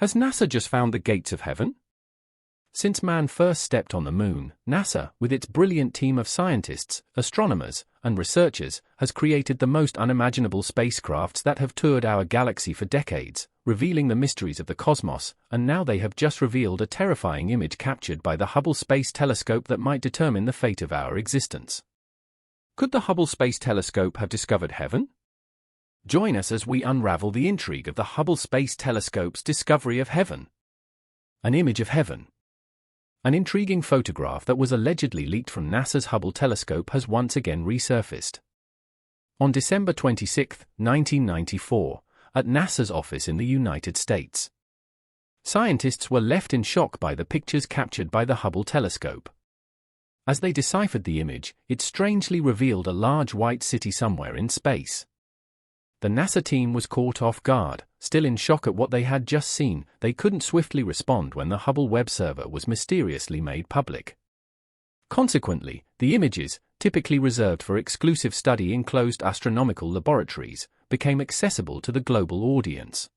Has NASA just found the gates of heaven? Since man first stepped on the moon, NASA, with its brilliant team of scientists, astronomers, and researchers, has created the most unimaginable spacecrafts that have toured our galaxy for decades, revealing the mysteries of the cosmos, and now they have just revealed a terrifying image captured by the Hubble Space Telescope that might determine the fate of our existence. Could the Hubble Space Telescope have discovered heaven? Join us as we unravel the intrigue of the Hubble Space Telescope's discovery of heaven. An image of heaven. An intriguing photograph that was allegedly leaked from NASA's Hubble telescope has once again resurfaced. On December 26, 1994, at NASA's office in the United States, scientists were left in shock by the pictures captured by the Hubble telescope. As they deciphered the image, it strangely revealed a large white city somewhere in space. The NASA team was caught off guard, still in shock at what they had just seen. They couldn't swiftly respond when the Hubble web server was mysteriously made public. Consequently, the images, typically reserved for exclusive study in closed astronomical laboratories, became accessible to the global audience.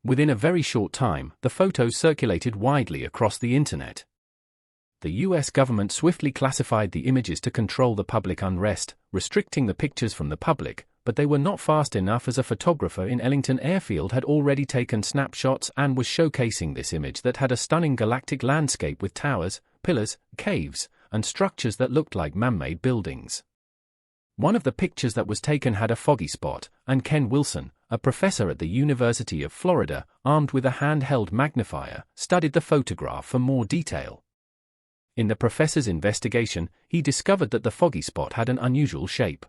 Within a very short time, the photos circulated widely across the internet. The US government swiftly classified the images to control the public unrest, restricting the pictures from the public, but they were not fast enough as a photographer in Ellington Airfield had already taken snapshots and was showcasing this image that had a stunning galactic landscape with towers, pillars, caves, and structures that looked like man-made buildings. One of the pictures that was taken had a foggy spot, and Ken Wilson, a professor at the University of Florida, armed with a handheld magnifier, studied the photograph for more detail. In the professor's investigation, he discovered that the foggy spot had an unusual shape.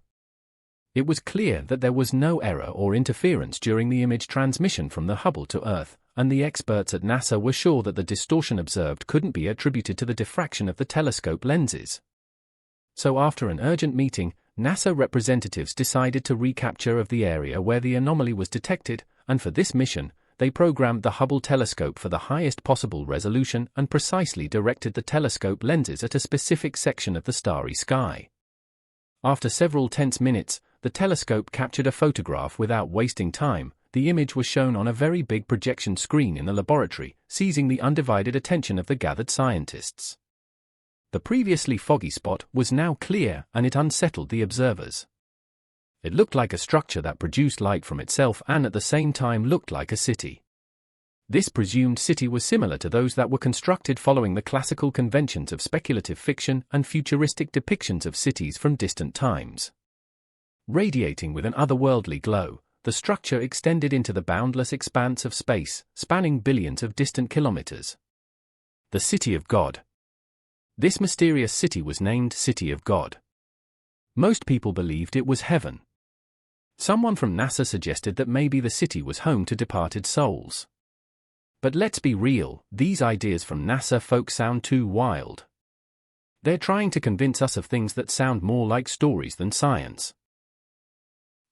It was clear that there was no error or interference during the image transmission from the Hubble to Earth, and the experts at NASA were sure that the distortion observed couldn't be attributed to the diffraction of the telescope lenses. So after an urgent meeting, NASA representatives decided to recapture of the area where the anomaly was detected, and for this mission, they programmed the Hubble telescope for the highest possible resolution and precisely directed the telescope lenses at a specific section of the starry sky. After several tense minutes, the telescope captured a photograph without wasting time. The image was shown on a very big projection screen in the laboratory, seizing the undivided attention of the gathered scientists. The previously foggy spot was now clear, and it unsettled the observers. It looked like a structure that produced light from itself and at the same time looked like a city. This presumed city was similar to those that were constructed following the classical conventions of speculative fiction and futuristic depictions of cities from distant times. Radiating with an otherworldly glow, the structure extended into the boundless expanse of space, spanning billions of distant kilometers. The City of God. This mysterious city was named City of God. Most people believed it was heaven. Someone from NASA suggested that maybe the city was home to departed souls. But let's be real, these ideas from NASA folk sound too wild. They're trying to convince us of things that sound more like stories than science.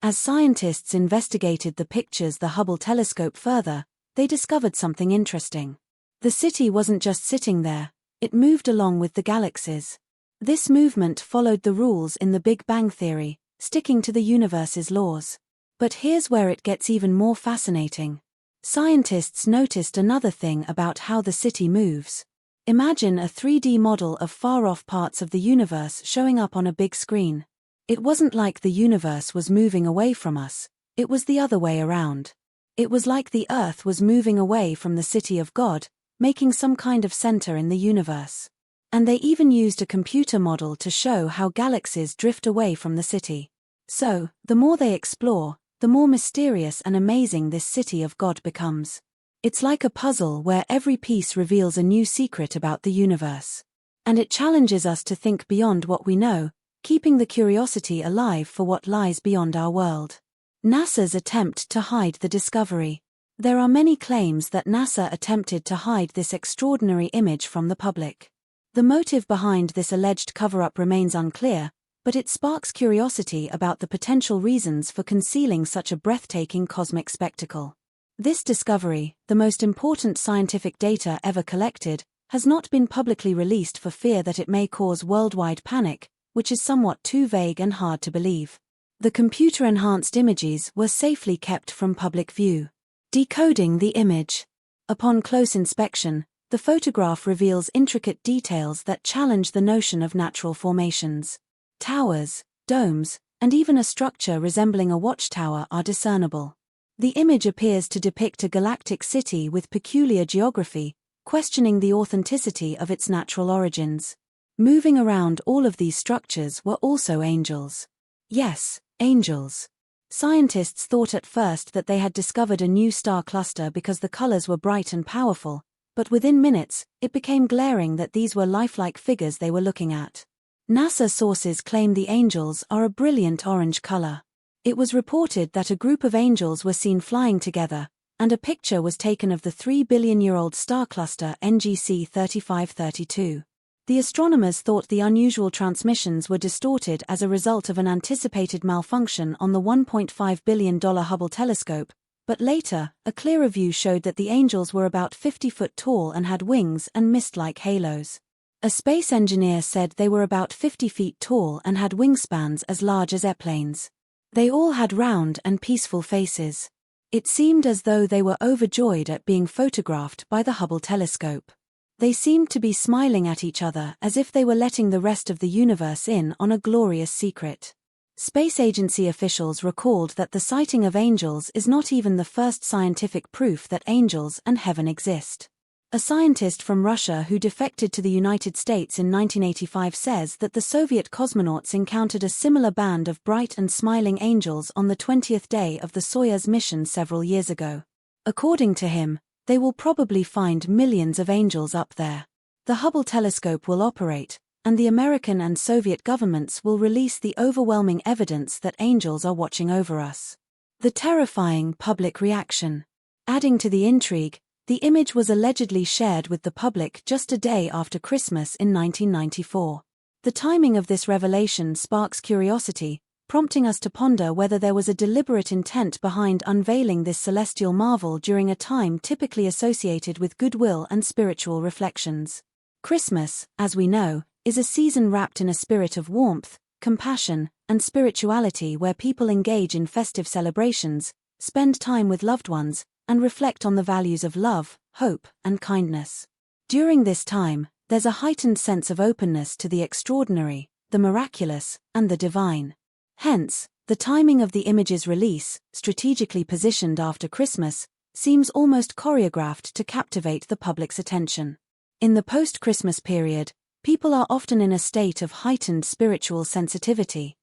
As scientists investigated the pictures the Hubble telescope further, they discovered something interesting. The city wasn't just sitting there, it moved along with the galaxies. This movement followed the rules in the Big Bang Theory, sticking to the universe's laws. But here's where it gets even more fascinating. Scientists noticed another thing about how the city moves. Imagine a 3D model of far-off parts of the universe showing up on a big screen. It wasn't like the universe was moving away from us, it was the other way around. It was like the Earth was moving away from the City of God, making some kind of center in the universe. And they even used a computer model to show how galaxies drift away from the city. So, the more they explore, the more mysterious and amazing this City of God becomes. It's like a puzzle where every piece reveals a new secret about the universe. And it challenges us to think beyond what we know, keeping the curiosity alive for what lies beyond our world. NASA's attempt to hide the discovery. There are many claims that NASA attempted to hide this extraordinary image from the public. The motive behind this alleged cover-up remains unclear, but it sparks curiosity about the potential reasons for concealing such a breathtaking cosmic spectacle. This discovery, the most important scientific data ever collected, has not been publicly released for fear that it may cause worldwide panic, which is somewhat too vague and hard to believe. The computer-enhanced images were safely kept from public view. Decoding the image. Upon close inspection, the photograph reveals intricate details that challenge the notion of natural formations. Towers, domes, and even a structure resembling a watchtower are discernible. The image appears to depict a galactic city with peculiar geography, questioning the authenticity of its natural origins. Moving around all of these structures were also angels. Yes, angels. Scientists thought at first that they had discovered a new star cluster because the colors were bright and powerful, but within minutes, it became glaring that these were lifelike figures they were looking at. NASA sources claim the angels are a brilliant orange color. It was reported that a group of angels were seen flying together, and a picture was taken of the 3-billion-year-old star cluster NGC 3532. The astronomers thought the unusual transmissions were distorted as a result of an anticipated malfunction on the $1.5 billion Hubble telescope, but later, a clearer view showed that the angels were about 50 foot tall and had wings and mist-like halos. A space engineer said they were about 50 feet tall and had wingspans as large as airplanes. They all had round and peaceful faces. It seemed as though they were overjoyed at being photographed by the Hubble telescope. They seemed to be smiling at each other as if they were letting the rest of the universe in on a glorious secret. Space agency officials recalled that the sighting of angels is not even the first scientific proof that angels and heaven exist. A scientist from Russia who defected to the United States in 1985 says that the Soviet cosmonauts encountered a similar band of bright and smiling angels on the 20th day of the Soyuz mission several years ago. According to him, they will probably find millions of angels up there. The Hubble telescope will operate, and the American and Soviet governments will release the overwhelming evidence that angels are watching over us. The terrifying public reaction. Adding to the intrigue, the image was allegedly shared with the public just a day after Christmas in 1994. The timing of this revelation sparks curiosity, prompting us to ponder whether there was a deliberate intent behind unveiling this celestial marvel during a time typically associated with goodwill and spiritual reflections. Christmas, as we know, is a season wrapped in a spirit of warmth, compassion, and spirituality where people engage in festive celebrations, spend time with loved ones, and reflect on the values of love, hope, and kindness. During this time, there's a heightened sense of openness to the extraordinary, the miraculous, and the divine. Hence, the timing of the image's release, strategically positioned after Christmas, seems almost choreographed to captivate the public's attention. In the post-Christmas period, people are often in a state of heightened spiritual sensitivity,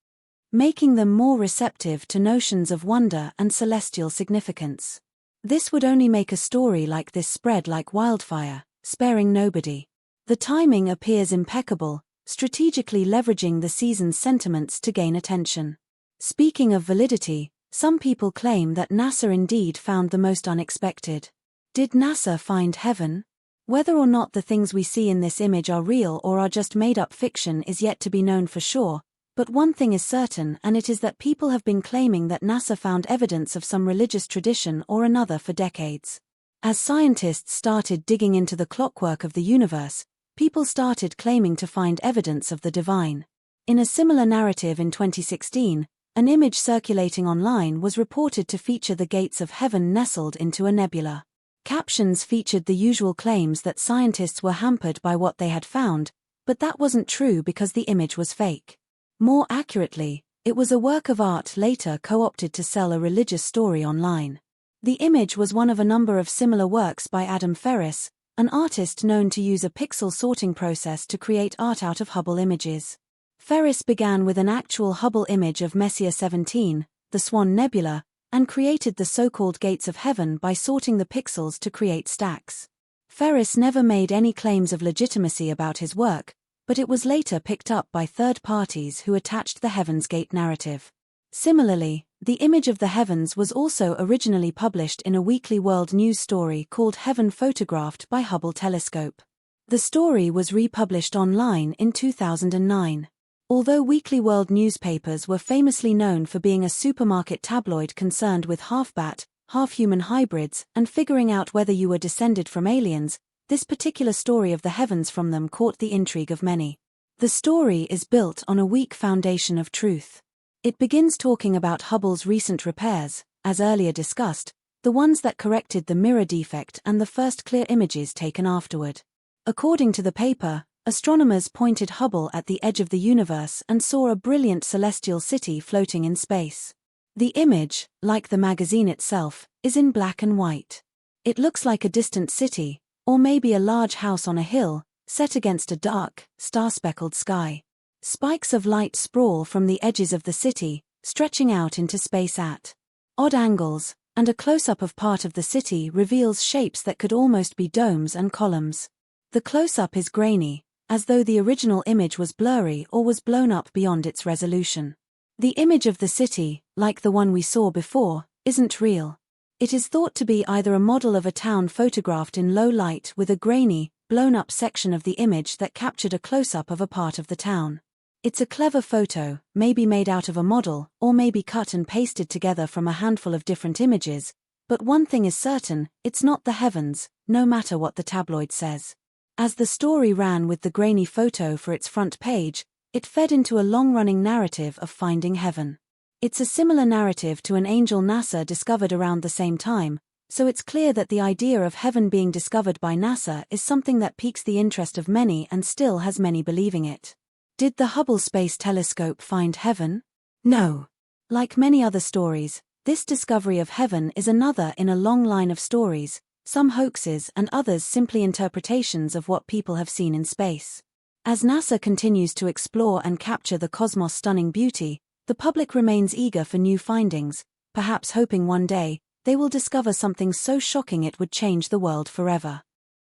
making them more receptive to notions of wonder and celestial significance. This would only make a story like this spread like wildfire, sparing nobody. The timing appears impeccable, strategically leveraging the season's sentiments to gain attention. Speaking of validity, some people claim that NASA indeed found the most unexpected. Did NASA find heaven? Whether or not the things we see in this image are real or are just made-up fiction is yet to be known for sure, but one thing is certain, and it is that people have been claiming that NASA found evidence of some religious tradition or another for decades. As scientists started digging into the clockwork of the universe, people started claiming to find evidence of the divine. In a similar narrative in 2016, an image circulating online was reported to feature the gates of heaven nestled into a nebula. Captions featured the usual claims that scientists were hampered by what they had found, but that wasn't true because the image was fake. More accurately, it was a work of art later co-opted to sell a religious story online. The image was one of a number of similar works by Adam Ferris, an artist known to use a pixel sorting process to create art out of Hubble images. Ferris began with an actual Hubble image of Messier 17, the Swan Nebula, and created the so-called Gates of Heaven by sorting the pixels to create stacks. Ferris never made any claims of legitimacy about his work, but it was later picked up by third parties who attached the Heaven's Gate narrative. Similarly, the image of the heavens was also originally published in a weekly world news story called Heaven Photographed by Hubble Telescope. The story was republished online in 2009. Although weekly world newspapers were famously known for being a supermarket tabloid concerned with half-bat, half-human hybrids and figuring out whether you were descended from aliens, this particular story of the heavens from them caught the intrigue of many. The story is built on a weak foundation of truth. It begins talking about Hubble's recent repairs. As earlier discussed, the ones that corrected the mirror defect and the first clear images taken afterward. According to the paper, astronomers pointed Hubble at the edge of the universe and saw a brilliant celestial city floating in space. The image, like the magazine itself, is in black and white. It looks like a distant city, or maybe a large house on a hill, set against a dark, star-speckled sky. Spikes of light sprawl from the edges of the city, stretching out into space at odd angles, and a close-up of part of the city reveals shapes that could almost be domes and columns. The close-up is grainy, as though the original image was blurry or was blown up beyond its resolution. The image of the city, like the one we saw before, isn't real. It is thought to be either a model of a town photographed in low light with a grainy, blown-up section of the image that captured a close-up of a part of the town. It's a clever photo, maybe made out of a model, or maybe cut and pasted together from a handful of different images, but one thing is certain, it's not the heavens, no matter what the tabloid says. As the story ran with the grainy photo for its front page, it fed into a long-running narrative of finding heaven. It's a similar narrative to an angel NASA discovered around the same time, so it's clear that the idea of heaven being discovered by NASA is something that piques the interest of many and still has many believing it. Did the Hubble Space Telescope find heaven? No. Like many other stories, this discovery of heaven is another in a long line of stories, some hoaxes and others simply interpretations of what people have seen in space. As NASA continues to explore and capture the cosmos' stunning beauty, the public remains eager for new findings, perhaps hoping one day they will discover something so shocking it would change the world forever.